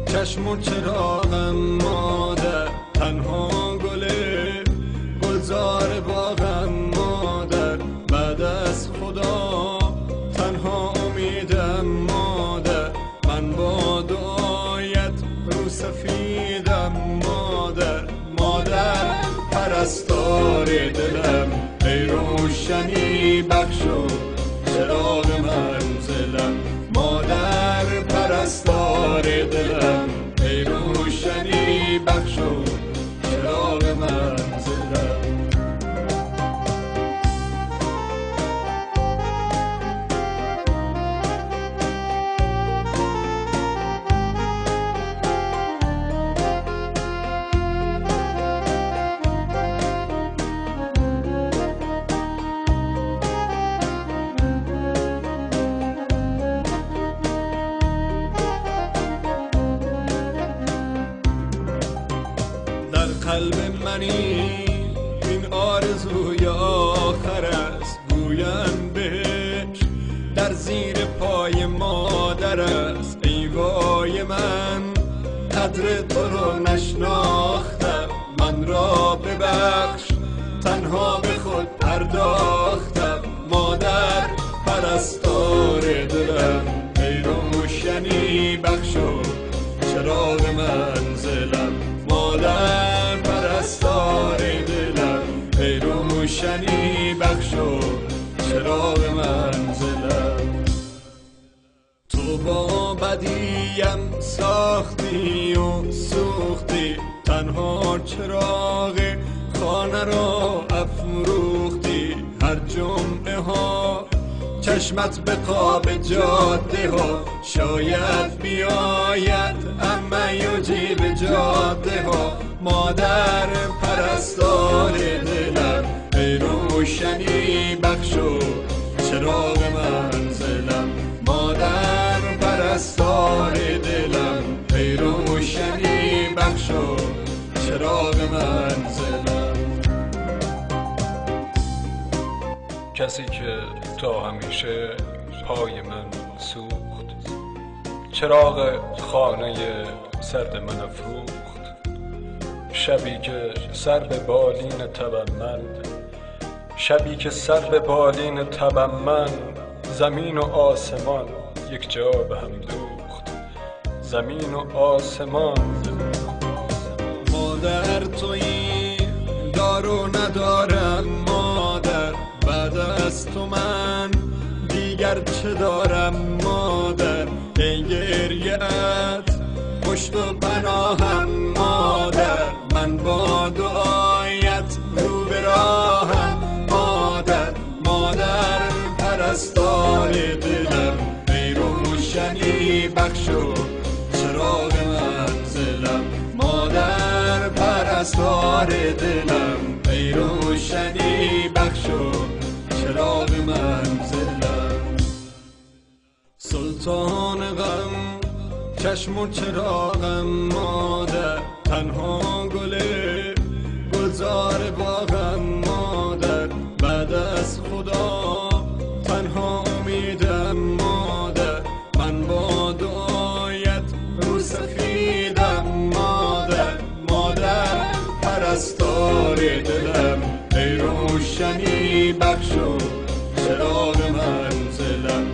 چشم و چراغم مادر، تنها گلزار باغم مادر، بعد از خدا تنها امیدم مادر، من با دعایت رو سفیدم مادر. مادر پرستار دلم، ای روشنی بخشو چراغ منزلم. مادر پرستار دلم، ای روشنی بخشو چراغ منزلم. قلب منی این آرزوی آخر است، گویم بهش در زیر پای مادر است. ای وای من قدر تو رو نشناختم، من را ببخش تنها به خود پرداختم. مادر پرستار دلم، ای روشنی بخشو چراغ منزلم. مادر پرستار دلم، ای روشنی بخشو چراغ منزلم. تو با بدیم ساختی و سوختی، تنها چراغ خانه را افروختی. هر جمعه ها چشمت به قاب جاده ها، شاید بیاید اما یجیب جاده ها. مادر پرستار دلم، ای روشنی بخشو چراغ منزلم. مادر پرستار دلم، ای روشنی بخشو چراغ منزلم. کسی که تا همیشه پای من سوخت، چراغ خانه سرد من افروخت. شبی که سر به بالین تبم من، شبی که سر به بالین تبم من، زمین و آسمان یک جا به هم دوخت، زمین و آسمان. مادر تویی دارو ندارم مادر، بعد از تو من دیگر چه دارم مادر. ای گریه‌ات پشت و پناهم مادر، من با دعایت رو به راهم مادر. مادر پرستار دلم، ای روشنی بخشو چراغ منزلم. مادر پرستار دلم، ای روشنی بخشو چراغ منزلم. سلطان غم چشم و چراغم مادر، تنها گلزار باغم مادر، بعد از خدا تنها امیدم مادر. من با دعایت رو سفیدم مادر. مادر پرستار دلم، ای روشنی بخشو چراغ منزلم.